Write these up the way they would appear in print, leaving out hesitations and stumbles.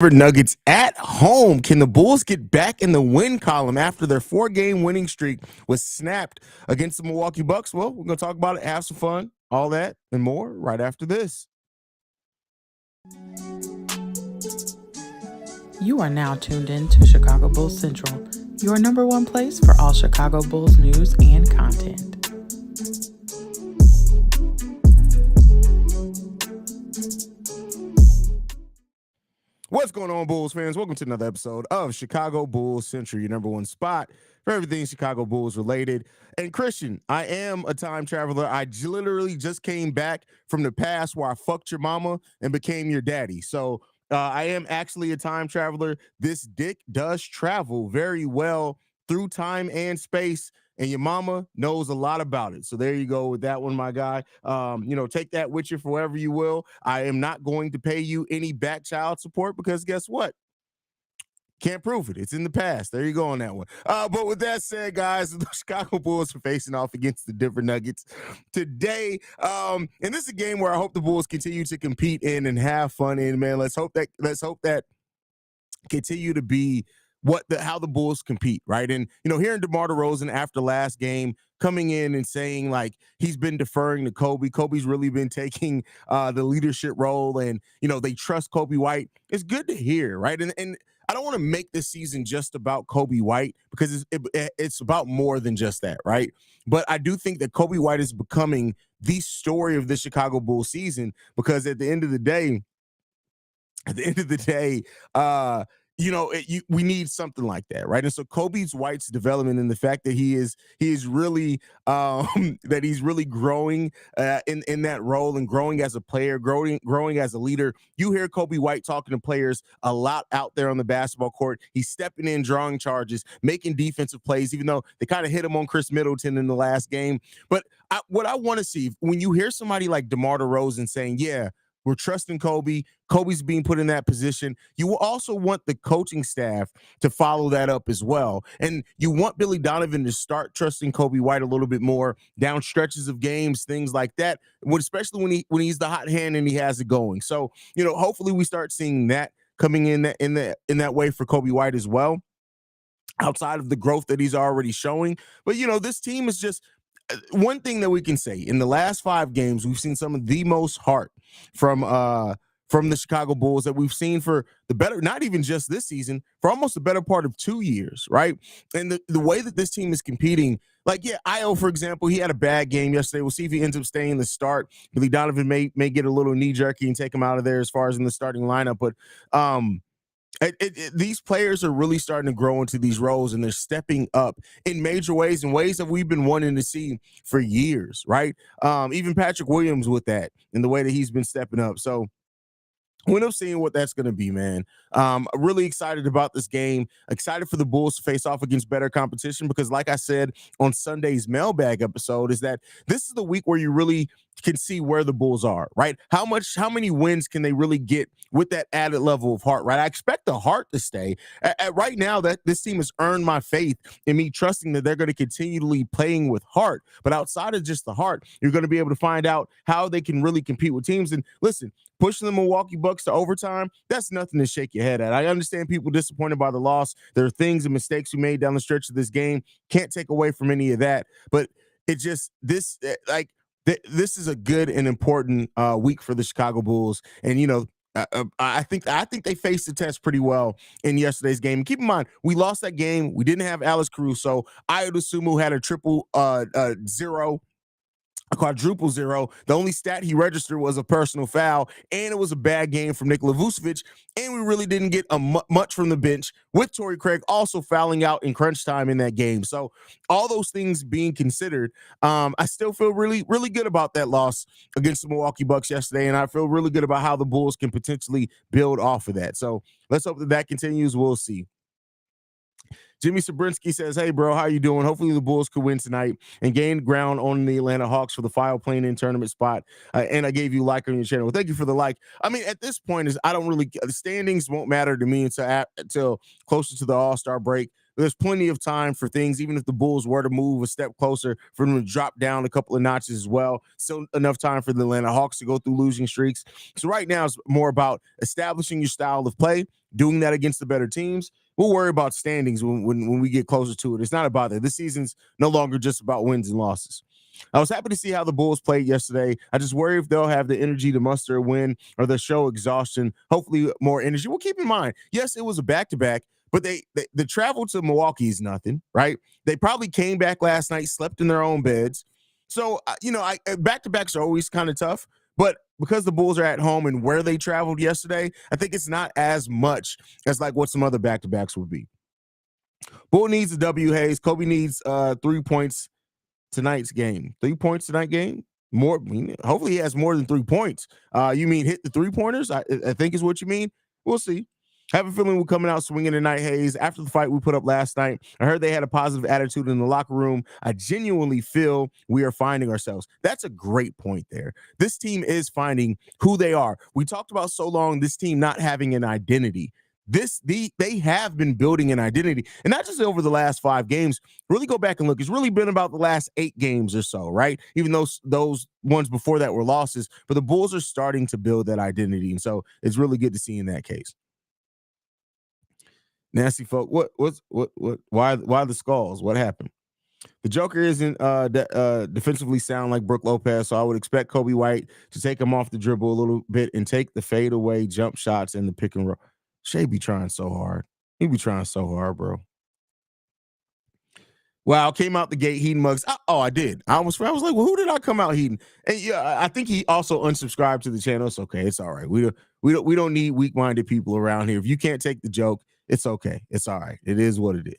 Nuggets at home. Can the Bulls get back in the win column after their 4-game winning streak was snapped against the Milwaukee Bucks? Well, we're going to talk about it, have some fun, all that and more right after this. You are now tuned in to Chicago Bulls Central, your number one place for all Chicago Bulls news and content. What's going on, Bulls fans? Welcome to another episode of Chicago Bulls Central, your number one spot for everything Chicago Bulls related. And Christian, I am a time traveler. I literally just came back from the past where I fucked your mama and became your daddy. So I am actually a time traveler. This dick does travel very well through time and space, and your mama knows a lot about it. So there you go with that one, my guy. Take that with you for wherever you will. I am not going to pay you any back child support because guess what? Can't prove it. It's in the past. There you go on that one. But with that said, guys, the Chicago Bulls are facing off against the Denver Nuggets today. And this is a game where I hope the Bulls continue to compete in and have fun in, man. Let's hope that continue to be how the Bulls compete, right? And hearing DeMar DeRozan after last game coming in and saying like he's been deferring to Kobe. Kobe's really been taking the leadership role, and they trust Kobe White. It's good to hear, right? And I don't want to make this season just about Kobe White because it's about more than just that, right? But I do think that Kobe White is becoming the story of the Chicago Bulls season because at the end of the day, we need something like that, right? And so Kobe White's development and the fact that he is really that he's really growing in that role and growing as a player, growing as a leader. You hear Kobe White talking to players a lot out there on the basketball court. He's stepping in, drawing charges, making defensive plays, even though they kind of hit him on Chris Middleton in the last game. But what I want to see when you hear somebody like DeMar DeRozan saying, yeah, we're trusting Kobe. Kobe's being put in that position. You will also want the coaching staff to follow that up as well. And you want Billy Donovan to start trusting Kobe White a little bit more down stretches of games, things like that, especially when he's the hot hand and he has it going. So, hopefully we start seeing that coming in that way for Kobe White as well, outside of the growth that he's already showing. But, this team is just one thing that we can say in the last 5 games, we've seen some of the most heart from the Chicago Bulls that we've seen for the better, not even just this season, for almost the better part of 2 years, right? And the way that this team is competing, like, yeah, Io, for example, he had a bad game yesterday. We'll see if he ends up staying the start. Billy Donovan may get a little knee-jerky and take him out of there as far as in the starting lineup, but these players are really starting to grow into these roles, and they're stepping up in major ways, in ways that we've been wanting to see for years, right? Even Patrick Williams with that and the way that he's been stepping up. So we're up seeing what that's going to be, man. Really excited about this game. Excited for the Bulls to face off against better competition because, like I said on Sunday's mailbag episode, is that this is the week where you really can see where the Bulls are, right? How many wins can they really get with that added level of heart, right? I expect the heart to stay. Right now, that this team has earned my faith in me trusting that they're going to continually playing with heart. But outside of just the heart, you're going to be able to find out how they can really compete with teams. And listen, pushing the Milwaukee Bucks to overtime, that's nothing to shake your head at. I understand people disappointed by the loss. There are things and mistakes we made down the stretch of this game. Can't take away from any of that. But it just, this is a good and important week for the Chicago Bulls. And, I think they faced the test pretty well in yesterday's game. Keep in mind, we lost that game. We didn't have Alex Caruso. Ayo Dosunmu had a triple zero. A quadruple zero. The only stat he registered was a personal foul, and it was a bad game from Nikola Vucevic, and we really didn't get much from the bench, with Torrey Craig also fouling out in crunch time in that game. So all those things being considered, I still feel really, really good about that loss against the Milwaukee Bucks yesterday, and I feel really good about how the Bulls can potentially build off of that. So let's hope that continues. We'll see. Jimmy Sabrinsky says, hey, bro, how you doing? Hopefully the Bulls could win tonight and gain ground on the Atlanta Hawks for the final play-in tournament spot. And I gave you a like on your channel. Well, thank you for the like. I mean, at this point, the standings won't matter to me until closer to the All-Star break. There's plenty of time for things, even if the Bulls were to move a step closer, for them to drop down a couple of notches as well. Still enough time for the Atlanta Hawks to go through losing streaks. So right now it's more about establishing your style of play, doing that against the better teams. We'll worry about standings when we get closer to it. It's not about that. This season's no longer just about wins and losses. I was happy to see how the Bulls played yesterday. I just worry if they'll have the energy to muster a win or they'll show exhaustion, hopefully more energy. Well, keep in mind, yes, it was a back-to-back, but the travel to Milwaukee is nothing, right? They probably came back last night, slept in their own beds. So, back-to-backs are always kind of tough, but because the Bulls are at home and where they traveled yesterday, I think it's not as much as like what some other back-to-backs would be. Bull needs a W, Haize. Kobe needs 3 points tonight's game. 3 points tonight game. More. Hopefully he has more than 3 points. You mean hit the 3-pointers? I think is what you mean. We'll see. I have a feeling we're coming out swinging tonight, Haize. After the fight we put up last night, I heard they had a positive attitude in the locker room. I genuinely feel we are finding ourselves. That's a great point there. This team is finding who they are. We talked about so long this team not having an identity. They have been building an identity, and not just over the last 5 games. Really go back and look. It's really been about the last 8 games or so, right? Even though those ones before that were losses, but the Bulls are starting to build that identity, and so it's really good to see in that case. Nasty folk, what? Why the skulls? What happened? The Joker isn't defensively sound like Brook Lopez, so I would expect Kobe White to take him off the dribble a little bit and take the fadeaway jump shots in the pick and roll. Shea be trying so hard. He be trying so hard, bro. Wow, came out the gate heating mugs. I did. I was like, well, who did I come out heating? And yeah, I think he also unsubscribed to the channel. It's okay. It's all right. We don't need weak-minded people around here. If you can't take the joke, it's okay. It's all right. It is what it is.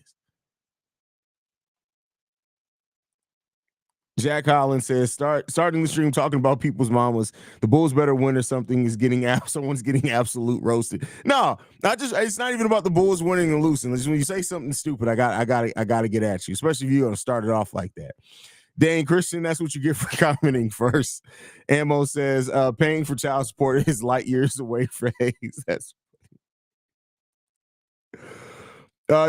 Jack Holland says, starting the stream talking about people's mamas. The Bulls better win or something is someone's getting absolute roasted. No, it's not even about the Bulls winning and losing. When you say something stupid, I got to get at you, especially if you're gonna start it off like that. Dane Christian, that's what you get for commenting first. Ammo says, paying for child support is light years away for Haize. That's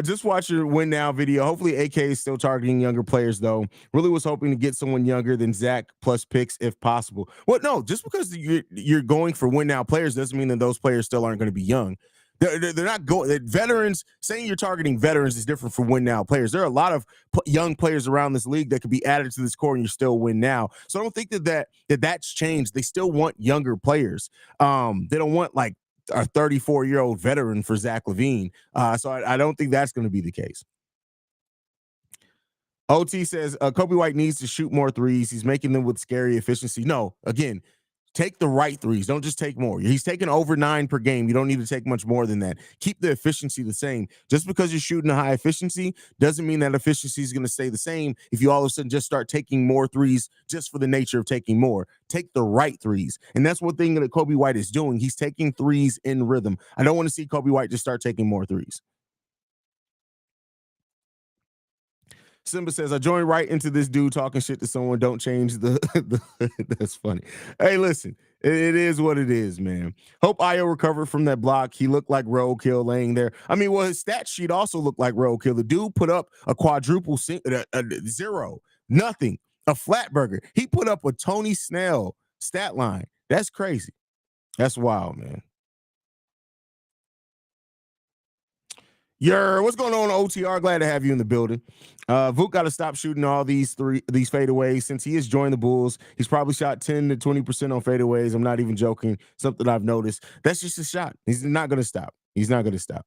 just watch your win now video. Hopefully AK is still targeting younger players, though. Really was hoping to get someone younger than Zach plus picks if possible. Well, no, just because you're going for win now players doesn't mean that those players still aren't going to be young. They're not going. Veterans, saying you're targeting veterans is different for win now players. There are a lot of young players around this league that could be added to this core and you still win now. So I don't think that's changed. They still want younger players. They don't want like a 34-year-old veteran for Zach LaVine. So I don't think that's going to be the case. OT says Kobe White needs to shoot more threes. He's making them with scary efficiency. No, again, take the right threes. Don't just take more. He's taking over 9 per game. You don't need to take much more than that. Keep the efficiency the same. Just because you're shooting a high efficiency doesn't mean that efficiency is going to stay the same if you all of a sudden just start taking more threes just for the nature of taking more. Take the right threes. And that's one thing that Kobe White is doing. He's taking threes in rhythm. I don't want to see Kobe White just start taking more threes. Simba says, I joined right into this dude talking shit to someone. Don't change the that's funny. Hey, listen, it is what it is, man. Hope Ayo recovered from that block. He looked like roadkill laying there. I mean, well, his stat sheet also looked like roadkill. The dude put up a quadruple zero, nothing, a flat burger. He put up a Tony Snell stat line. That's crazy. That's wild, man. What's going on, OTR? Glad to have you in the building. Vuk got to stop shooting all these fadeaways. Since he has joined the Bulls, he's probably shot 10 to 20% on fadeaways. I'm not even joking. Something I've noticed. That's just a shot. He's not going to stop. He's not going to stop.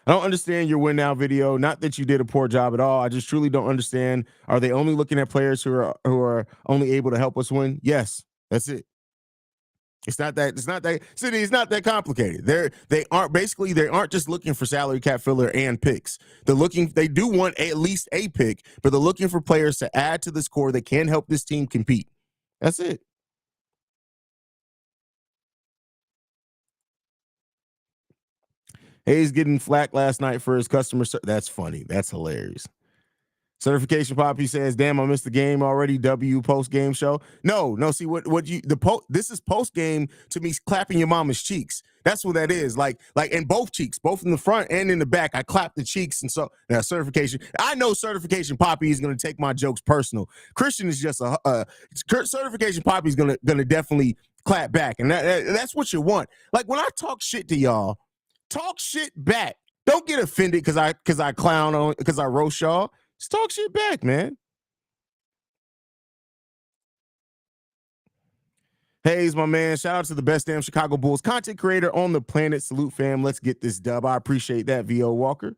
I don't understand your win now video. Not that you did a poor job at all. I just truly don't understand. Are they only looking at players who are only able to help us win? Yes, that's it. It's not that City. It's not that complicated. They aren't just looking for salary cap filler and picks. They do want at least a pick, but they're looking for players to add to this core that can help this team compete. That's it. Haize getting flack last night for his customer service. That's funny. That's hilarious. Certification Poppy says, "Damn, I missed the game already." W post game show. No. See this is post game to me clapping your mama's cheeks. That's what that is. Like in both cheeks, both in the front and in the back. I clap the cheeks, and so now certification. I know Certification Poppy is going to take my jokes personal. Christian is just certification Poppy is going to definitely clap back. And that's what you want. Like when I talk shit to y'all, talk shit back. Don't get offended because I clown on, because I roast y'all. Just talk shit back, man. Haize, my man. Shout out to the best damn Chicago Bulls content creator on the planet. Salute, fam. Let's get this dub. I appreciate that, V.O. Walker.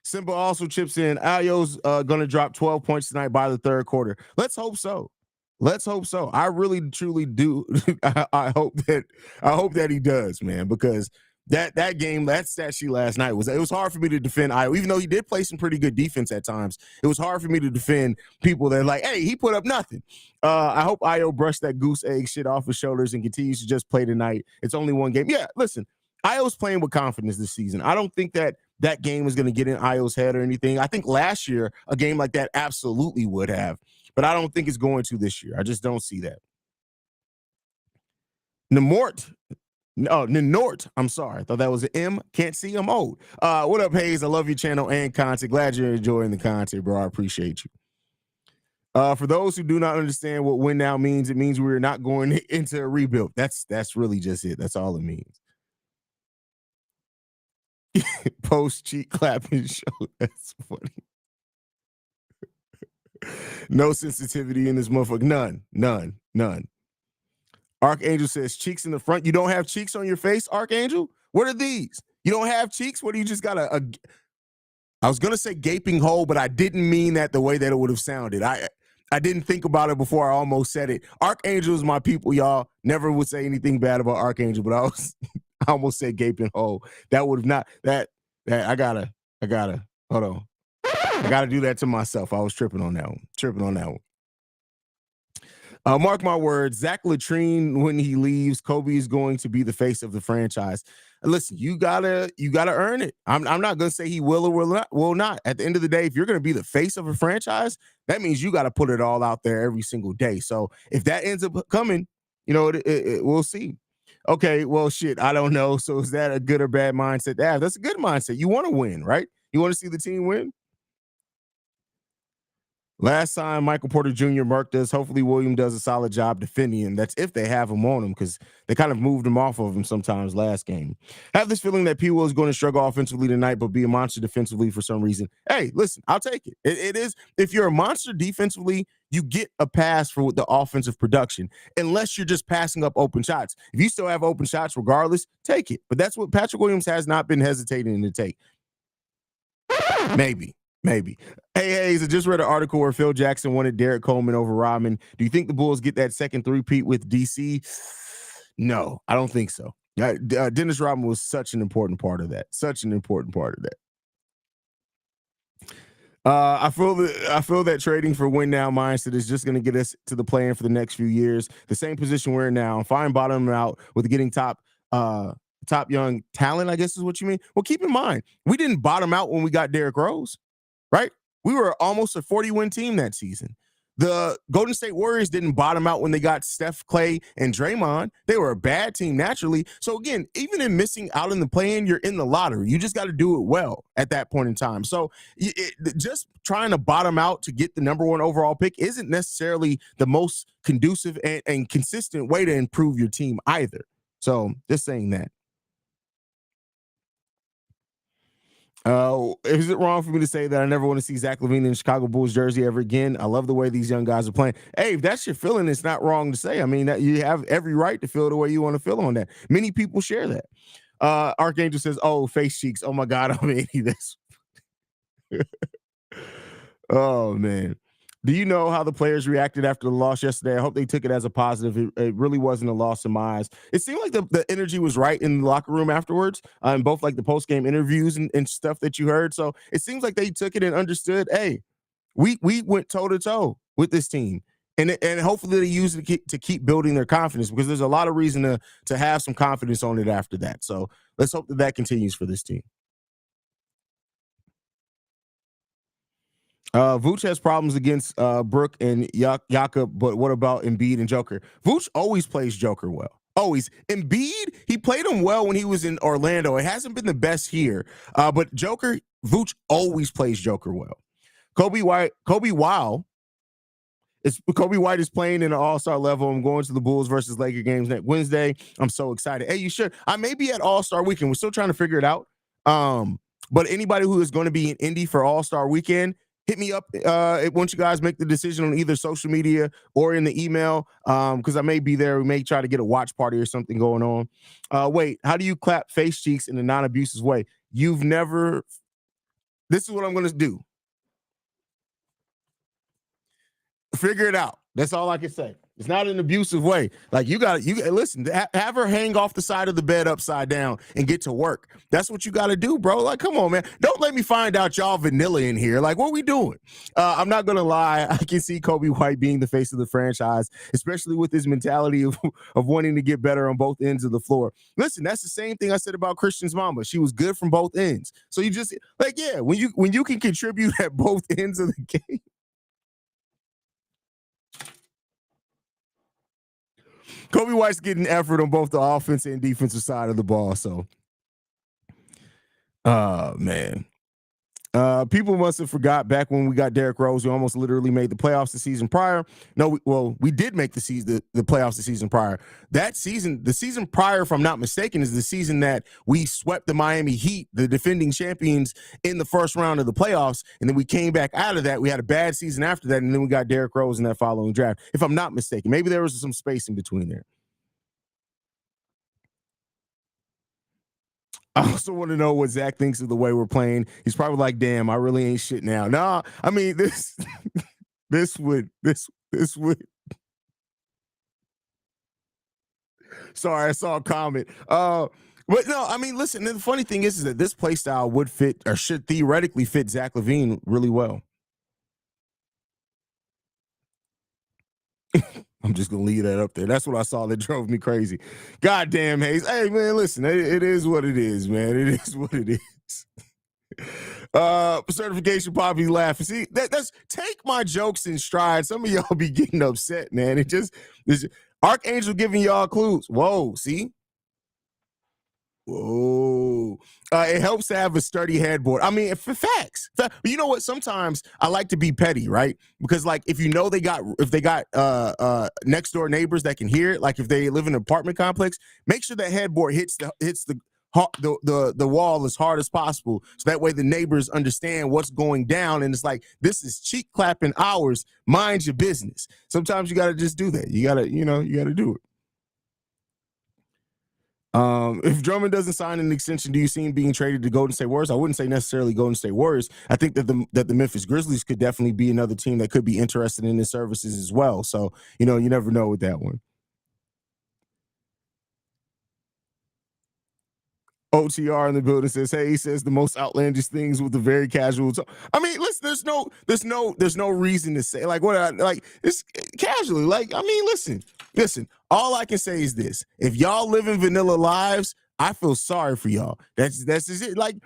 Simba also chips in. Ayo's going to drop 12 points tonight by the third quarter. Let's hope so. Let's hope so. I really, truly do. I hope that he does, man, because that game, that stat sheet last night it was hard for me to defend Ayo, even though he did play some pretty good defense at times. It was hard for me to defend people that are like, hey, he put up nothing. I hope Ayo brushed that goose egg shit off his shoulders and continues to just play tonight. It's only one game. Yeah, listen, Ayo's playing with confidence this season. I don't think that game is going to get in Ayo's head or anything. I think last year a game like that absolutely would have, but I don't think it's going to this year. I just don't see that. Nenort. I'm sorry. I thought that was an M. Can't see. I'm old. What up, Haize? I love your channel and content. Glad you're enjoying the content, bro. I appreciate you. For those who do not understand what win now means, it means we're not going into a rebuild. That's really just it. That's all it means. Post cheek clapping show. That's funny. No sensitivity in this motherfucker. None. Archangel says cheeks in the front. You don't have cheeks on your face, Archangel? What are these? You don't have cheeks? What do you just got I was going to say gaping hole, but I didn't mean that the way that it would have sounded. I didn't think about it before I almost said it. Archangel is my people, y'all. Never would say anything bad about Archangel, but I almost said gaping hole. That would have not, that I gotta, hold on. I gotta do that to myself. I was tripping on that one. Mark my words, Zach Latrine, when he leaves, Kobe is going to be the face of the franchise. Listen, you gotta earn it. I'm not gonna say he will or will not. At the end of the day, if you're gonna be the face of a franchise, that means you got to put it all out there every single day. So if that ends up coming, we'll see. Okay, well, shit, I don't know. So is that a good or bad mindset to have? That's a good mindset. You want to win, right? You want to see the team win. Last time Michael Porter Jr. marked us. Hopefully William does a solid job defending him. That's if they have him on him, because they kind of moved him off of him sometimes last game. I have this feeling that P. Will is going to struggle offensively tonight, but be a monster defensively for some reason. Hey, listen, I'll take it. It is, if you're a monster defensively, you get a pass for the offensive production, unless you're just passing up open shots. If you still have open shots regardless, take it. But that's what Patrick Williams has not been hesitating to take. Maybe. Hey, Haize, I just read an article where Phil Jackson wanted Derek Coleman over Rodman. Do you think the Bulls get that second three-peat with DC? No, I don't think so. Dennis Rodman was such an important part of that. I feel that trading for win now mindset is just going to get us to the play-in for the next few years. The same position we're in now. Fine bottoming out with getting top young talent, I guess is what you mean. Well, keep in mind, we didn't bottom out when we got Derrick Rose. Right? We were almost a 40-win team that season. The Golden State Warriors didn't bottom out when they got Steph, Clay, and Draymond. They were a bad team naturally. So again, even in missing out in the play-in, you're in the lottery. You just got to do it well at that point in time. So just trying to bottom out to get the number one overall pick isn't necessarily the most conducive and consistent way to improve your team either. So just saying that. Is it wrong for me to say that I never want to see Zach LaVine in Chicago Bulls jersey ever again? I love the way these young guys are playing. Hey, if that's your feeling, it's not wrong to say. I mean, that you have every right to feel the way you want to feel on that. Many people share that. Archangel says, "Oh, face cheeks. Oh my God, I'm 80." This. Oh man. Do you know how the players reacted after the loss yesterday? I hope they took it as a positive. It really wasn't a loss in my eyes. It seemed like the energy was right in the locker room afterwards, in both like the post-game interviews and stuff that you heard. So it seems like they took it and understood, hey, we went toe-to-toe with this team. And hopefully they use it to keep building their confidence, because there's a lot of reason to have some confidence on it after that. So let's hope that continues for this team. Vooch has problems against Brook and Jakob, but what about Embiid and Joker? Vooch always plays Joker well. Always. Embiid, he played him well when he was in Orlando. It hasn't been the best here. But Joker, Vooch always plays Joker well. Kobe Weil It's Kobe White is playing in an all-star level. I'm going to the Bulls versus Laker games next Wednesday. I'm so excited. Hey, you should. I may be at All-Star Weekend. We're still trying to figure it out. But anybody who is going to be in Indy for All-Star Weekend, hit me up once you guys make the decision on either social media or in the email, because I may be there. We may try to get a watch party or something going on. Wait, how do you clap face cheeks in a non-abusive way? You've never. This is what I'm going to do. Figure it out. That's all I can say. It's not an abusive way. Like you listen, have her hang off the side of the bed upside down and get to work. That's what you got to do, bro. Like, come on, man. Don't let me find out y'all vanilla in here. Like, what we doing? I'm not going to lie. I can see Kobe White being the face of the franchise, especially with his mentality of wanting to get better on both ends of the floor. Listen, that's the same thing I said about Christian's mama. She was good from both ends. So you just like, yeah, when you can contribute at both ends of the game. Kobe White's getting effort on both the offensive and defensive side of the ball. So, man. People must have forgot back when we got Derrick Rose, we almost literally made the playoffs the season prior. No, we did make the playoffs the season prior. That season, the season prior, if I'm not mistaken, is the season that we swept the Miami Heat, the defending champions, in the first round of the playoffs. And then we came back out of that. We had a bad season after that. And then we got Derrick Rose in that following draft. If I'm not mistaken, maybe there was some space in between there. I also want to know what Zach thinks of the way we're playing. He's probably like, damn, I really ain't shit now. Nah, I mean, this would. Sorry, I saw a comment. But no, I mean, listen, the funny thing is that this play style would fit or should theoretically fit Zach LaVine really well. I'm just gonna leave that up there. That's what I saw that drove me crazy. God damn, Haize. Hey man, listen, it is what it is, man. It is what it is. Certification Poppy laughing. See, that's take my jokes in stride. Some of y'all be getting upset, man. It's Archangel giving y'all clues. Whoa, see? Whoa. It helps to have a sturdy headboard. I mean, for facts. But you know what? Sometimes I like to be petty, right? Because like if you know if they got next door neighbors that can hear it, like if they live in an apartment complex, make sure that headboard hits the wall as hard as possible. So that way the neighbors understand what's going down. And it's like, this is cheek clapping hours. Mind your business. Sometimes you got to just do that. You got to do it. If Drummond doesn't sign an extension, do you see him being traded to Golden State Warriors? I wouldn't say necessarily Golden State Warriors. I think that the Memphis Grizzlies could definitely be another team that could be interested in his services as well. So, you never know with that one. OTR in the building says, hey, he says the most outlandish things with a very casual tone. I mean, listen, there's no reason to say like it's casually. Like, I mean, listen, all I can say is this. If y'all living vanilla lives, I feel sorry for y'all. That's just it. Like,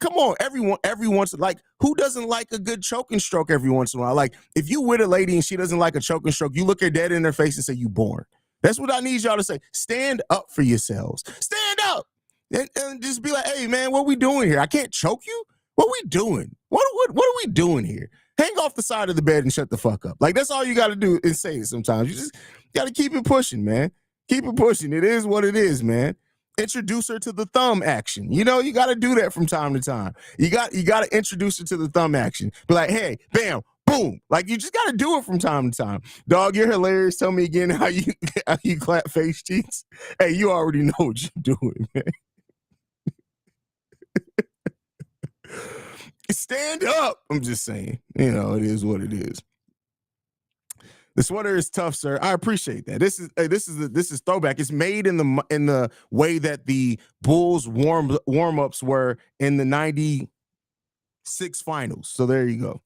come on, everyone's like, who doesn't like a good choking stroke every once in a while? Like, if you with a lady and she doesn't like a choking stroke, you look her dead in her face and say, you born. That's what I need y'all to say. Stand up for yourselves. Stand up. And just be like, hey, man, what we doing here? I can't choke you? What we doing? What are we doing here? Hang off the side of the bed and shut the fuck up. Like, that's all you got to do and say it sometimes. You just got to keep it pushing, man. Keep it pushing. It is what it is, man. Introduce her to the thumb action. You got to do that from time to time. You got to introduce her to the thumb action. Be like, hey, bam, boom. Like, you just got to do it from time to time. Dog, you're hilarious. Tell me again how you clap face cheeks. Hey, you already know what you're doing, man. Stand up. I'm just saying, it is what it is. The sweater is tough, sir. I appreciate that. This is throwback. It's made in the way that the Bulls warm-ups were in the 96 finals. So there you go.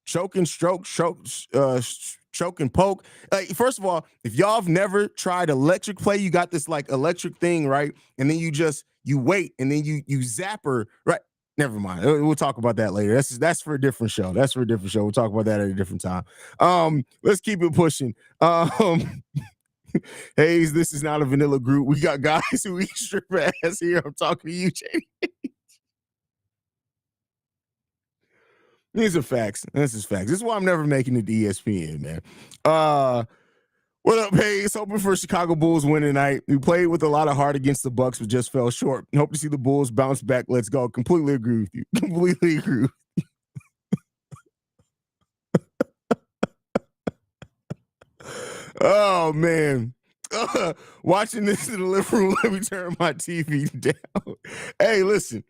Choke and stroke, choke and poke. Like, first of all, if y'all have never tried electric play, you got this like electric thing, right? And then you wait, and then you zap her, right? Never mind. We'll talk about that later. That's for a different show. We'll talk about that at a different time. Let's keep it pushing. Haize, this is not a vanilla group. We got guys who eat strip ass here. I'm talking to you, JD. These are facts. This is facts. This is why I'm never making it to ESPN, man. What up, Haize? Hoping for Chicago Bulls win tonight. We played with a lot of heart against the Bucks, but just fell short. Hope to see the Bulls bounce back. Let's go. Completely agree with you. Completely agree with you. Oh, man. Watching this in the living room, let me turn my TV down. Hey, listen.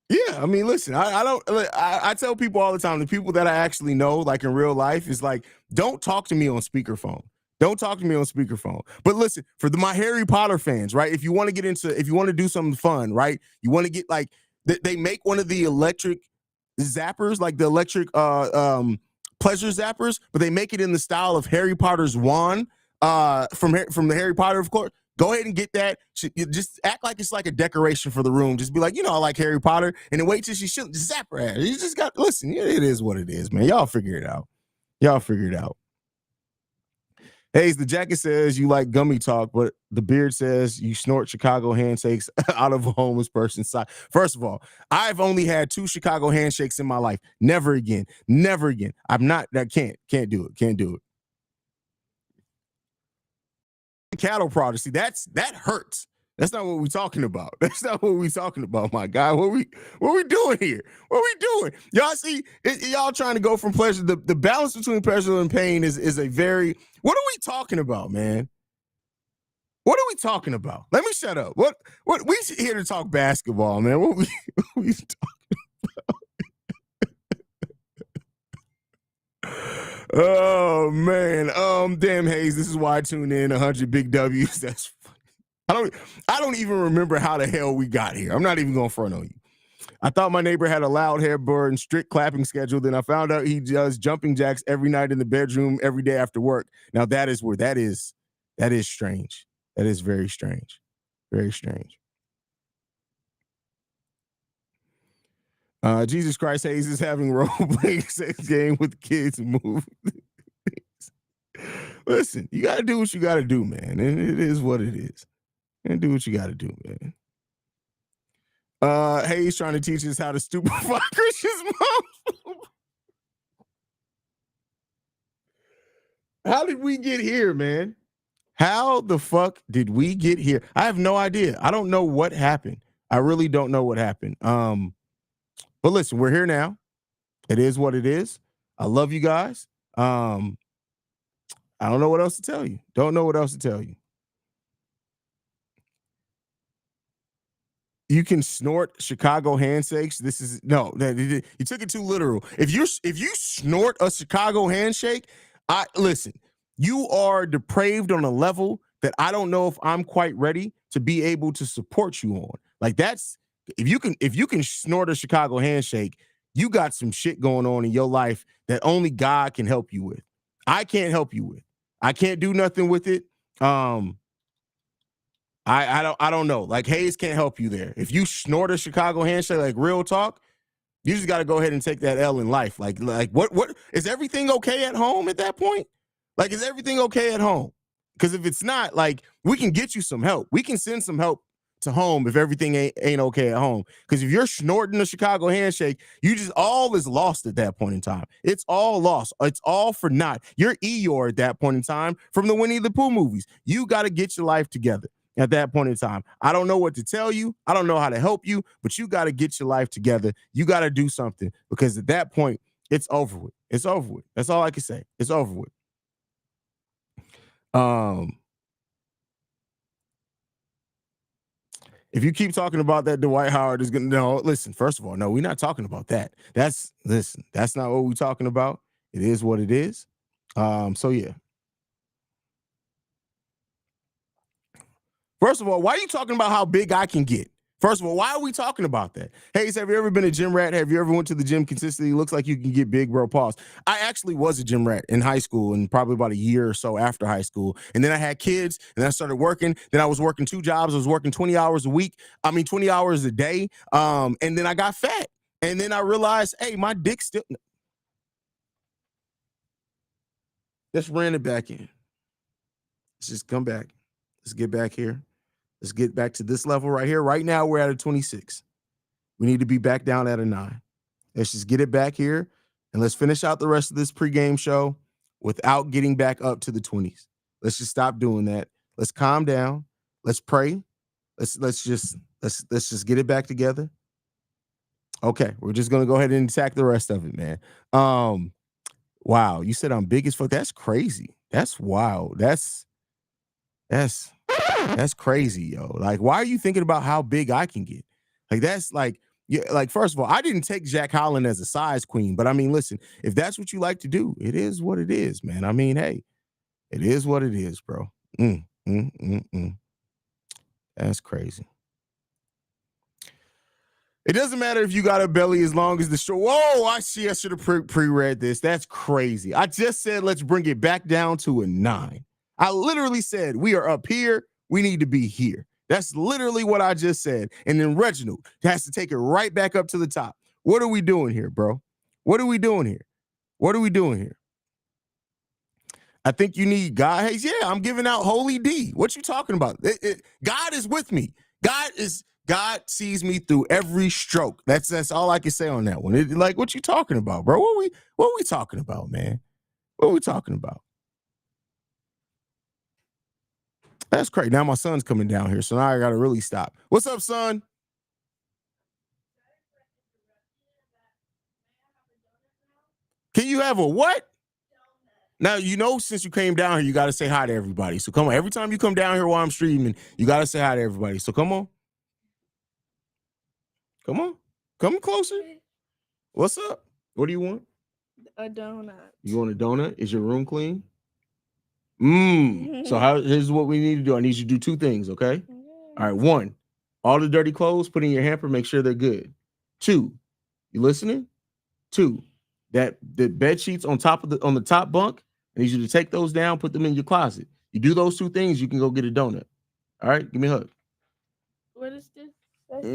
Yeah, I mean, listen, I tell people all the time, the people that I actually know, like in real life, is like, don't talk to me on speakerphone. Don't talk to me on speakerphone. But listen, for my Harry Potter fans, right? If you want to do something fun, right? You want to get like, they make one of the electric zappers, like the electric pleasure zappers, but they make it in the style of Harry Potter's wand from the Harry Potter, of course. Go ahead and get that. Just act like it's like a decoration for the room. Just be like, I like Harry Potter, and then wait till she shoot, zap her ass. You just got listen. It is what it is, man. Y'all figure it out. Y'all figure it out. Haize, the jacket says you like gummy talk, but the beard says you snort Chicago handshakes out of a homeless person's side. First of all, I've only had 2 Chicago handshakes in my life. Never again. Never again. I'm not. That can't do it. Can't do it. Cattle prod. See, that hurts. That's not what we're talking about. That's not what we're talking about, my guy. What we doing here? What we doing? Y'all see, y'all trying to go from pleasure. The balance between pleasure and pain is a very. What are we talking about, man? What are we talking about? Let me shut up. What we here to talk basketball, man? What we talking about? Oh man. Damn, Haize. This is why I tune in. 100 big W's. That's funny. I don't even remember how the hell we got here. I'm not even going to front on you. I thought my neighbor had a loud hairburn and strict clapping schedule. Then I found out he does jumping jacks every night in the bedroom every day after work. Now that is strange. That is very strange. Very strange. Jesus Christ, Haize is having role-playing sex game with kids and movies. Listen, you got to do what you got to do, man. And it is what it is. And do what you got to do, man. Haize trying to teach us how to stupefy Christian's mom. How did we get here, man? How the fuck did we get here? I have no idea. I don't know what happened. I really don't know what happened. But listen, we're here now. It is what it is. I love you guys. I don't know what else to tell you. Don't know what else to tell you. You can snort Chicago handshakes. This is no, you took it too literal. If you snort a Chicago handshake, listen, you are depraved on a level that I don't know if I'm quite ready to be able to support you on. Like that's if you can snort a Chicago handshake, you got some shit going on in your life that only God can help you with. I can't help you with. I can't do nothing with it. I don't know. Like Haize can't help you there. If you snort a Chicago handshake, like real talk, you just got to go ahead and take that L in life. Like what is everything okay at home at that point? Like, is everything okay at home? Because if it's not, like, we can get you some help. We can send some help to home if everything ain't okay at home. Because if you're snorting a Chicago handshake, all is lost at that point in time. It's all lost. It's all for naught. You're Eeyore at that point in time from the Winnie the Pooh movies. You got to get your life together at that point in time. I don't know what to tell you. I don't know how to help you, but you got to get your life together. You got to do something because at that point, it's over with. It's over with. That's all I can say. It's over with. If you keep talking about that, Dwight Howard is gonna listen. First of all, no, we're not talking about that. That's not what we're talking about. It is what it is. So yeah. First of all, why are you talking about how big I can get? First of all, why are we talking about that? Haize, have you ever been a gym rat? Have you ever went to the gym consistently? Looks like you can get big, bro. Pause. I actually was a gym rat in high school and probably about a year or so after high school. And then I had kids and I started working. Then I was working 2 jobs. I was working 20 hours a week. 20 hours a day. And then I got fat. And then I realized, hey, my dick still. Let's ran it back in. Let's just come back. Let's get back here. Let's get back to this level right here. Right now, we're at a 26. We need to be back down at a 9. Let's just get it back here, and let's finish out the rest of this pregame show without getting back up to the 20s. Let's just stop doing that. Let's calm down. Let's pray. Let's just get it back together. Okay, we're just gonna go ahead and attack the rest of it, man. Wow, you said I'm big as fuck. That's crazy. That's wild. That's crazy, yo. Like, why are you thinking about how big I can get? Like, that's like, yeah, like, first of all, I didn't take Jack Holland as a size queen, but I mean, listen, if that's what you like to do, it is what it is, man. I mean, hey, it is what it is, bro. That's crazy. It doesn't matter if you got a belly as long as the show. Whoa, I see. I should have pre-read this. That's crazy. I just said, let's bring it back down to a 9. I literally said, we are up here. We need to be here. That's literally what I just said. And then Reginald has to take it right back up to the top. What are we doing here, bro? What are we doing here? What are we doing here? I think you need God. Hey, yeah, I'm giving out Holy D. What you talking about? God is with me. God sees me through every stroke. That's all I can say on that one. Like, what you talking about, bro? What are we talking about, man? What are we talking about? That's crazy. Now my son's coming down here, so now I got to really stop. What's up, son? Can you have a what? Now, you know, since you came down here, you got to say hi to everybody. So come on. Every time you come down here while I'm streaming, you got to say hi to everybody. So come on. Come on. Come closer. What's up? What do you want? A donut. You want a donut? Is your room clean? So here's what we need to do. I need you to do 2 things, okay? All right. 1, all the dirty clothes, put in your hamper, make sure they're good. 2, you listening? 2, that the bed sheets on the top bunk, I need you to take those down, put them in your closet. You do those 2 things, you can go get a donut. All right, give me a hug. What is this? That's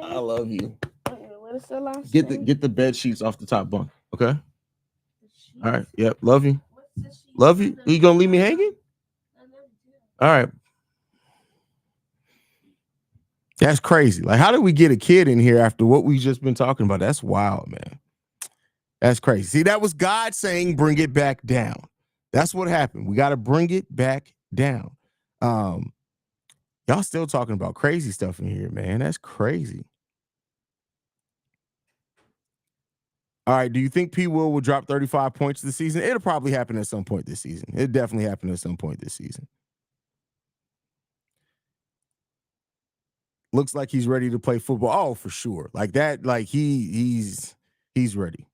I love you. What is the last Get the bed sheets off the top bunk, okay? All right, yep, love you. Love you. You gonna leave me hanging? All right. That's crazy. Like, how did we get a kid in here after what we just been talking about? That's wild, man. That's crazy. See, that was God saying, bring it back down. That's what happened. We got to bring it back down. Y'all still talking about crazy stuff in here, man. That's crazy. All right. Do you think P. Will drop 35 points this season? It'll probably happen at some point this season. It definitely happened at some point this season. Looks like he's ready to play football. Oh, for sure. Like that. Like he's ready.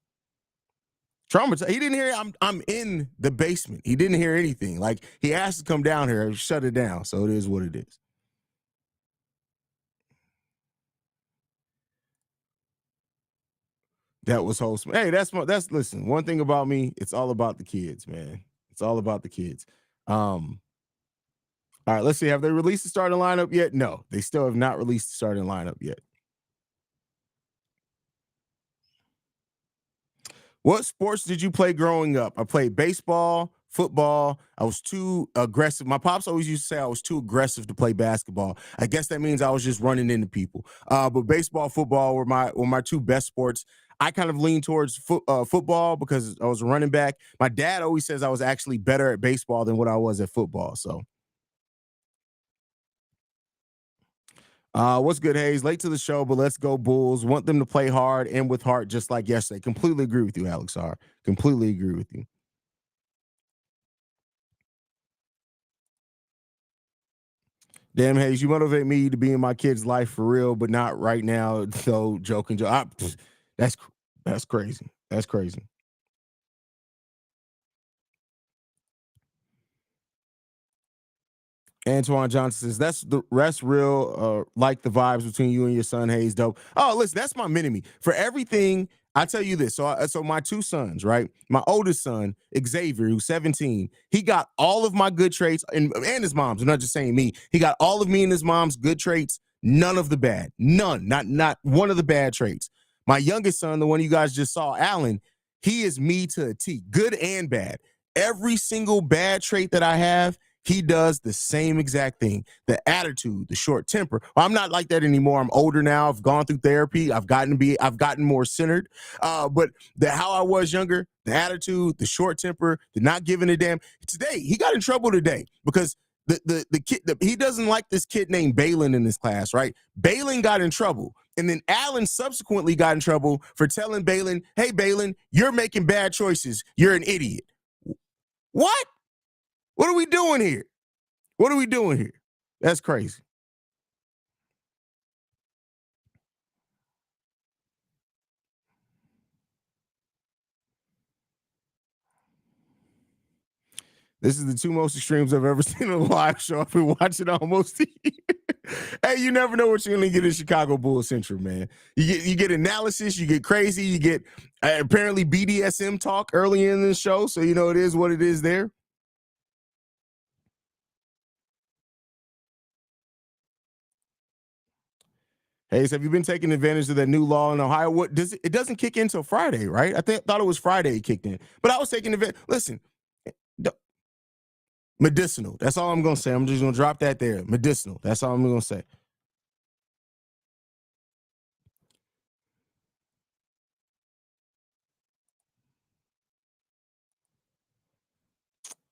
Traumatized. He didn't hear. I'm in the basement. He didn't hear anything. Like, he asked to come down here. Shut it down. So it is what it is. That was wholesome. Hey, that's listen. One thing about me, it's all about the kids, man. It's all about the kids. All right, let's see. Have they released the starting lineup yet? No, they still have not released the starting lineup yet. What sports did you play growing up? I played baseball, football. I was too aggressive. My pops always used to say I was too aggressive to play basketball. I guess that means I was just running into people. But baseball, football were my 2 best sports. I kind of lean towards football because I was a running back. My dad always says I was actually better at baseball than what I was at football. So. What's good, Haize? Late to the show, but let's go Bulls. Want them to play hard and with heart, just like yesterday. Completely agree with you, Alex R. Completely agree with you. Damn, Haize, you motivate me to be in my kid's life for real, but not right now. So joking. That's crazy. That's crazy. Antoine Johnson says that's real. Like the vibes between you and your son Haize, dope. Oh, listen, that's my mini-me for everything. I tell you this. So my 2 sons, right? My oldest son, Xavier, who's 17, he got all of my good traits, and his mom's. I'm not just saying me. He got all of me and his mom's good traits. None of the bad. None. Not one of the bad traits. My youngest son, the one you guys just saw, Alan, he is me to a T, good and bad. Every single bad trait that I have, He does the same exact thing. The attitude, the short temper. Well, I'm not like that anymore. I'm older now. I've gone through therapy. I've gotten more centered. But how I was younger, the attitude, the short temper, the not giving a damn. Today, he got in trouble today because the kid, he doesn't like this kid named Balin in his class, right? Balin got in trouble. And then Allen subsequently got in trouble for telling Balin, hey, Balin, you're making bad choices. You're an idiot. What? What are we doing here? What are we doing here? That's crazy. This is the two most extremes I've ever seen in a live show. I've been watching almost a year. Hey, you never know what you're going to get in Chicago Bulls Central, man. You get analysis, you get crazy, you get apparently BDSM talk early in the show, so you know it is what it is there. Haize, have you been taking advantage of that new law in Ohio? What does it doesn't kick in until Friday, right? I thought it was Friday it kicked in. But I was taking advantage. Listen, medicinal. That's all I'm going to say. I'm just going to drop that there. Medicinal. That's all I'm going to say.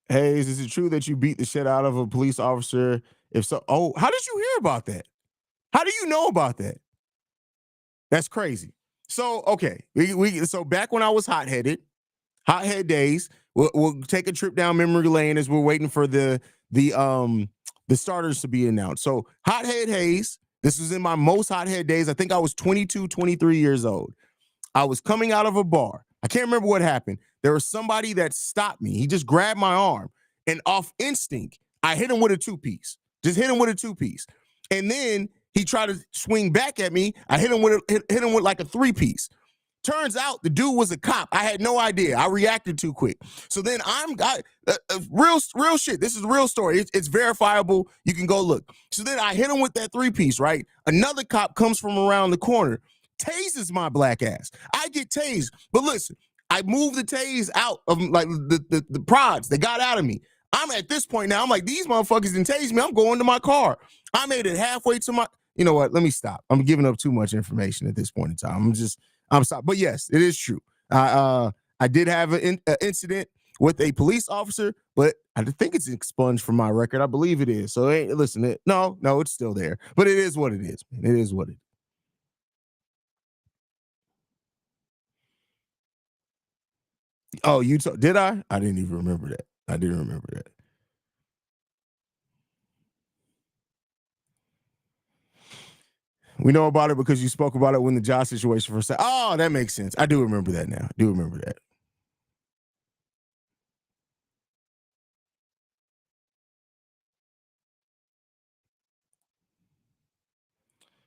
Haize, is it true that you beat the shit out of a police officer? If so, how did you hear about that? How do you know about that? That's crazy. So, okay. So back when I was hothead days, we'll take a trip down memory lane as we're waiting for the starters to be announced. So hothead Haize, this was in my most hothead days. I think I was 22, 23 years old. I was coming out of a bar. I can't remember what happened. There was somebody that stopped me. He just grabbed my arm, and off instinct, I hit him with a two-piece. Just hit him with a two-piece. And then he tried to swing back at me. I hit him with like a three-piece. Turns out the dude was a cop. I had no idea. I reacted too quick. So then real shit. This is a real story. It's verifiable. You can go look. So then I hit him with that three-piece, right? Another cop comes from around the corner, tases my black ass. I get tased. But listen, I moved the tase out of like the prods. They got out of me. I'm at this point now. I'm like, these motherfuckers didn't tase me. I'm going to my car. I made it halfway to my. You know what? Let me stop. I'm giving up too much information at this point in time. I'm sorry. But yes, it is true. I did have an incident with a police officer, but I think it's expunged from my record. I believe it is. So listen, no, it's still there. But it is what it is, man. It is what it is. Oh, did I? I didn't even remember that. I didn't remember that. We know about it because you spoke about it when the Josh situation first. Oh, that makes sense. I do remember that now. I do remember that.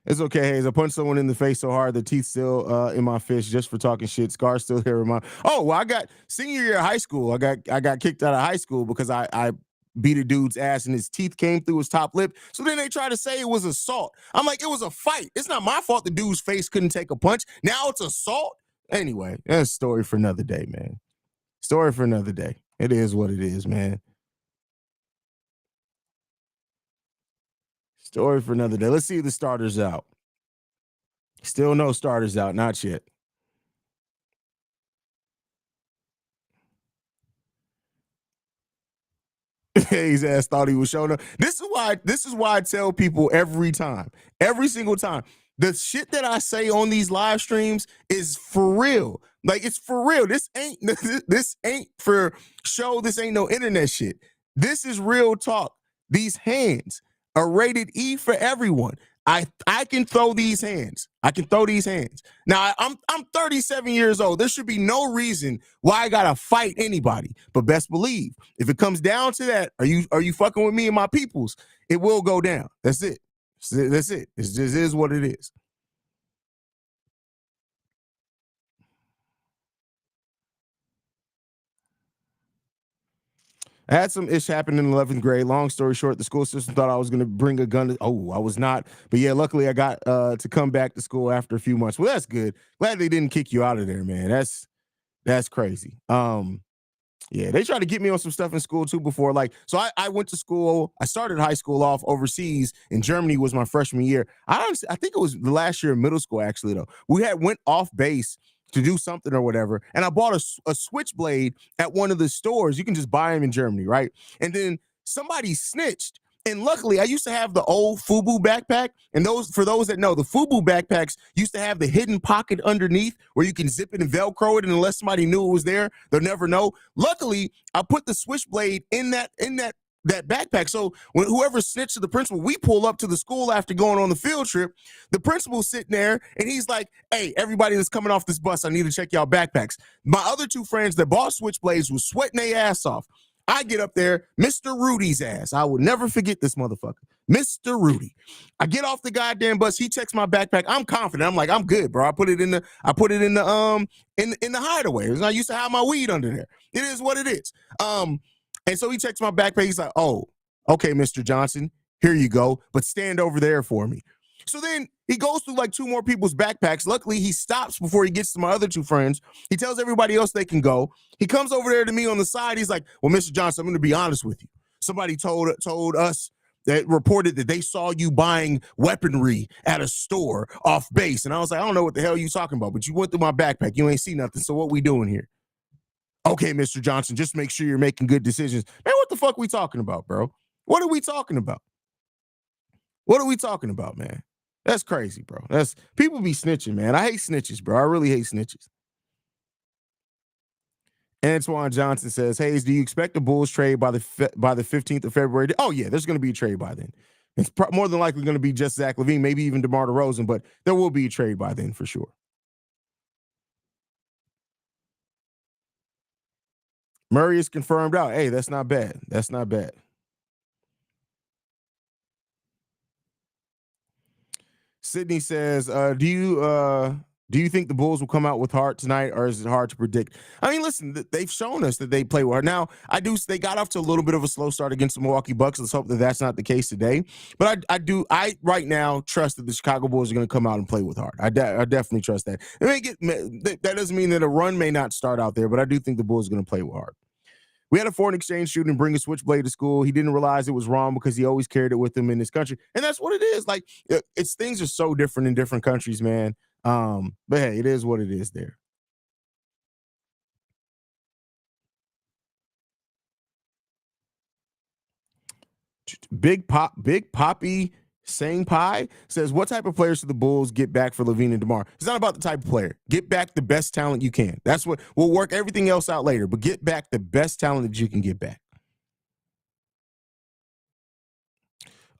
It's okay, Haize. I punched someone in the face so hard the teeth still in my fist just for talking shit. Scars still here in my. Oh, well, I got senior year of high school. I got kicked out of high school because I beat a dude's ass and his teeth came through his top lip. So then they try to say it was assault. I'm like, it was a fight. It's not my fault the dude's face couldn't take a punch. Now it's assault. Anyway, that's a story for another day, man. Story for another day. It is what it is, man. Story for another day. Let's see the starters out. Still no starters out. Not yet. His ass thought he was showing up. This is why I tell people every single time. The shit that I say on these live streams is for real. Like, it's for real. This ain't for show. This ain't no internet shit. This is real talk. These hands are rated E for everyone. I can throw these hands. Now I'm 37 years old. There should be no reason why I gotta fight anybody. But best believe, if it comes down to that, are you fucking with me and my peoples? It will go down. That's it. That's it. It just is what it is. I had some ish happen in 11th grade. Long story short, the school system thought I was going to bring a gun. I was not. But yeah, luckily I got to come back to school after a few months. Well, that's good. Glad they didn't kick you out of there, man. That's crazy. Yeah, they tried to get me on some stuff in school too before. Like, so I went to school. I started high school off overseas in Germany. Was my freshman year. I think it was the last year of middle school actually though. We had went off base to do something or whatever, and I bought a switchblade at one of the stores. You can just buy them in Germany, right? And then somebody snitched. And luckily, I used to have the old FUBU backpack. And for those that know, the FUBU backpacks used to have the hidden pocket underneath where you can zip it and Velcro it. And unless somebody knew it was there, they'll never know. Luckily, I put the switchblade in that backpack. So when whoever snitched to the principal, we pull up to the school after going on the field trip. The principal's sitting there and he's like, "Hey, everybody that's coming off this bus, I need to check y'all backpacks." My other two friends that bought switchblades was sweating their ass off. I get up there, Mr. Rudy's ass. I will never forget this motherfucker. Mr. Rudy. I get off the goddamn bus. He checks my backpack. I'm confident. I'm like, I'm good, bro. I put it in the hideaway. I used to have my weed under there. It is what it is. And so he checks my backpack. He's like, "Oh, okay, Mr. Johnson, here you go. But stand over there for me." So then he goes through like two more people's backpacks. Luckily, he stops before he gets to my other two friends. He tells everybody else they can go. He comes over there to me on the side. He's like, "Well, Mr. Johnson, I'm going to be honest with you. Somebody told us that reported that they saw you buying weaponry at a store off base." And I was like, "I don't know what the hell you talking about, but you went through my backpack. You ain't see nothing. So what we doing here?" "Okay, Mr. Johnson, just make sure you're making good decisions." Man, what the fuck we talking about, bro? What are we talking about? What are we talking about, man? That's crazy, bro. That's people be snitching, man. I hate snitches, bro. I really hate snitches. Antoine Johnson says, "Haize, do you expect the Bulls trade by the 15th of February?" Oh yeah, there's going to be a trade by then. It's more than likely going to be just Zach LaVine, maybe even DeMar DeRozan, but there will be a trade by then for sure. Murray is confirmed out. Hey, that's not bad. That's not bad. Sydney says, do you think the Bulls will come out with heart tonight, or is it hard to predict?" I mean, listen, they've shown us that they play with heart. Now, they got off to a little bit of a slow start against the Milwaukee Bucks. Let's hope that that's not the case today. But I right now trust that the Chicago Bulls are going to come out and play with heart. I definitely trust that. That doesn't mean that a run may not start out there, but I do think the Bulls are going to play with heart. "We had a foreign exchange student bring a switchblade to school. He didn't realize it was wrong because he always carried it with him in his country." And that's what it is. Like, it's things are so different in different countries, man. But hey, it is what it is there. Big Poppy Sang Pie says, "What type of players should the Bulls get back for LaVine and DeMar?" It's not about the type of player. Get back the best talent you can. That's what we'll work everything else out later, but get back the best talent that you can get back.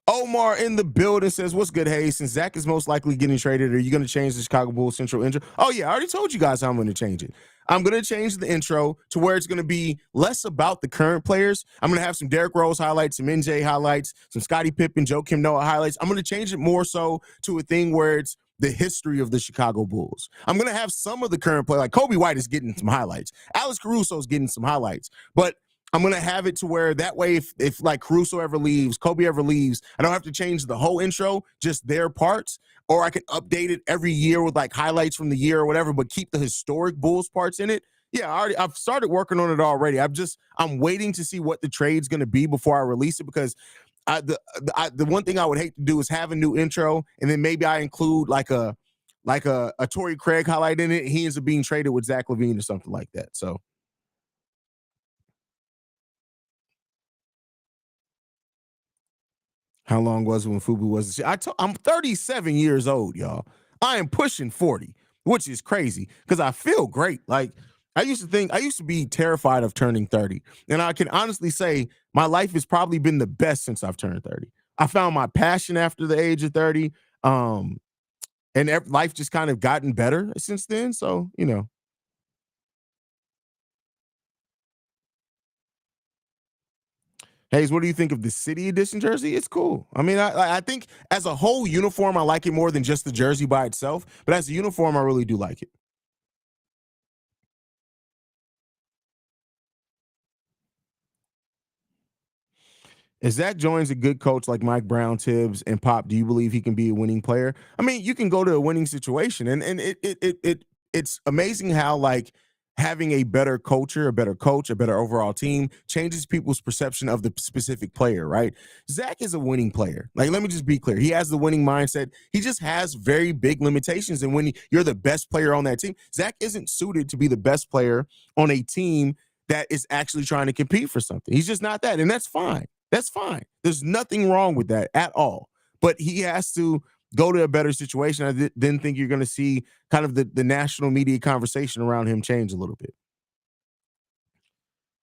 Omar in the building says, "What's good, Haize? Since Zach is most likely getting traded, are you going to change the Chicago Bulls central intro?" Oh, yeah, I already told you guys how I'm going to change it. I'm going to change the intro to where it's going to be less about the current players. I'm going to have some Derrick Rose highlights, some NJ highlights, some Scottie Pippen, Joakim Noah highlights. I'm going to change it more so to a thing where it's the history of the Chicago Bulls. I'm going to have some of the current play, like Kobe White is getting some highlights. Alex Caruso is getting some highlights. But I'm going to have it to where that way, if like Caruso ever leaves, Kobe ever leaves, I don't have to change the whole intro, just their parts, or I can update it every year with like highlights from the year or whatever, but keep the historic Bulls parts in it. Yeah, I've started working on it already. I'm waiting to see what the trade's going to be before I release it, because the one thing I would hate to do is have a new intro and then maybe I include like a Torrey Craig highlight in it. He ends up being traded with Zach LaVine or something like that. So. How long was it when FUBU was? I'm 37 years old, y'all. I am pushing 40, which is crazy because I feel great. Like, I used to be terrified of turning 30. And I can honestly say my life has probably been the best since I've turned 30. I found my passion after the age of 30. And life just kind of gotten better since then. So, you know. Haize, what do you think of the City Edition jersey? It's cool. I mean, I think as a whole uniform, I like it more than just the jersey by itself. But as a uniform, I really do like it. If Zach joins a good coach like Mike Brown, Tibbs, and Pop, do you believe he can be a winning player? I mean, you can go to a winning situation, and it's amazing how having a better culture, a better coach, a better overall team changes people's perception of the specific player, right? Zach is a winning player. Like, let me just be clear. He has the winning mindset. He just has very big limitations. And when you're the best player on that team, Zach isn't suited to be the best player on a team that is actually trying to compete for something. He's just not that. And that's fine. That's fine. There's nothing wrong with that at all. But he has to go to a better situation. I then think you're going to see kind of the national media conversation around him change a little bit.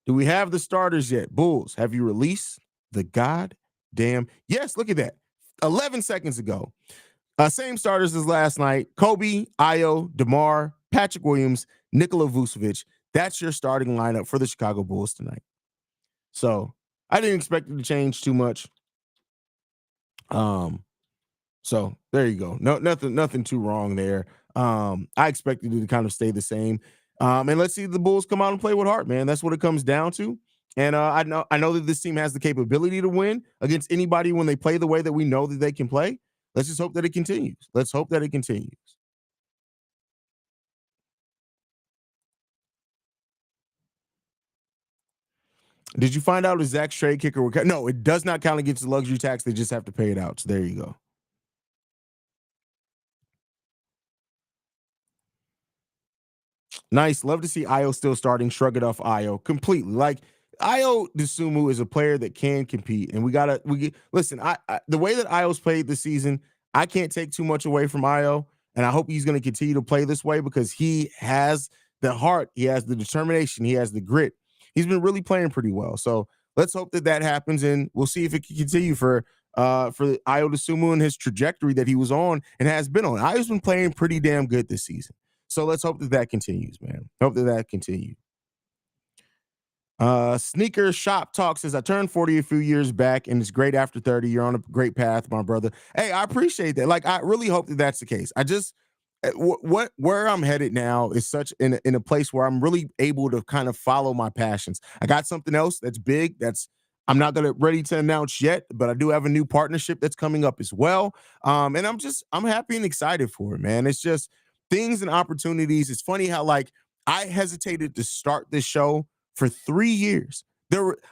Do we have the starters yet? Bulls, have you released the goddamn? Yes, look at that. 11 seconds ago. Same starters as last night. Kobe, Ayo, DeMar, Patrick Williams, Nikola Vucevic. That's your starting lineup for the Chicago Bulls tonight. So I didn't expect it to change too much. So there you go. No, nothing too wrong there. I expected it to kind of stay the same. And let's see the Bulls come out and play with heart, man. That's what it comes down to. And I know that this team has the capability to win against anybody when they play the way that we know that they can play. Let's just hope that it continues. Let's hope that it continues. Did you find out if Zach's trade kicker will count? No, it does not count against the luxury tax. They just have to pay it out. So there you go. Nice. Love to see Ayo still starting. Shrug it off, Ayo. Completely. Like, Ayo Dosunmu is a player that can compete. And listen, the way that Ayo's played this season, I can't take too much away from Ayo. And I hope he's going to continue to play this way because he has the heart. He has the determination. He has the grit. He's been really playing pretty well. So let's hope that happens. And we'll see if it can continue for Ayo Dosunmu and his trajectory that he was on and has been on. Ayo's been playing pretty damn good this season. So let's hope that continues, man. Hope that continues. Sneaker Shop Talk says, I turned 40 a few years back and it's great after 30. You're on a great path, my brother. Hey, I appreciate that. Like, I really hope that's the case. I just, where I'm headed now is such in a place where I'm really able to kind of follow my passions. I got something else that's big. I'm not ready to announce yet, but I do have a new partnership that's coming up as well. And I'm happy and excited for it, man. It's just things and opportunities. It's funny how, like, I hesitated to start this show for 3 years.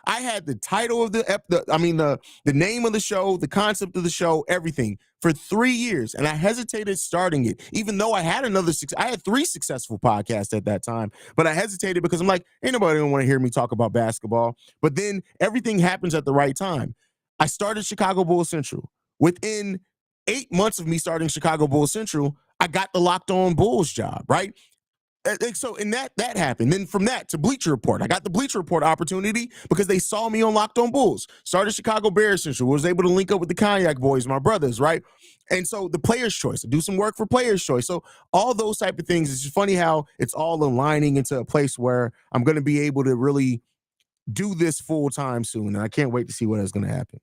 I had the title of the name of the show, the concept of the show, everything for 3 years. And I hesitated starting it, even though I had I had 3 successful podcasts at that time, but I hesitated because I'm like, ain't nobody gonna want to hear me talk about basketball. But then everything happens at the right time. I started Chicago Bulls Central. Within 8 months of me starting Chicago Bulls Central, I got the Locked On Bulls job, right? So, and that happened. Then from that to Bleacher Report, I got the Bleacher Report opportunity because they saw me on Locked On Bulls. Started Chicago Bears Central, was able to link up with the Cognac Boys, my brothers, right? And so the Players' Choice, I do some work for Players' Choice. So all those type of things. It's just funny how it's all aligning into a place where I'm going to be able to really do this full time soon, and I can't wait to see what is going to happen.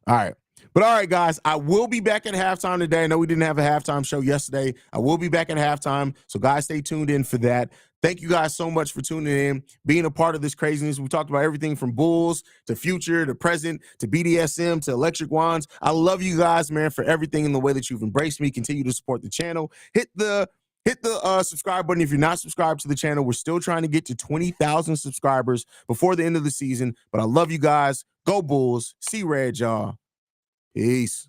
All right. But all right, guys, I will be back at halftime today. I know we didn't have a halftime show yesterday. I will be back at halftime. So, guys, stay tuned in for that. Thank you guys so much for tuning in, being a part of this craziness. We talked about everything from Bulls to future to present to BDSM to electric wands. I love you guys, man, for everything in the way that you've embraced me. Continue to support the channel. Hit the subscribe button if you're not subscribed to the channel. We're still trying to get to 20,000 subscribers before the end of the season. But I love you guys. Go Bulls. See red, y'all. Peace.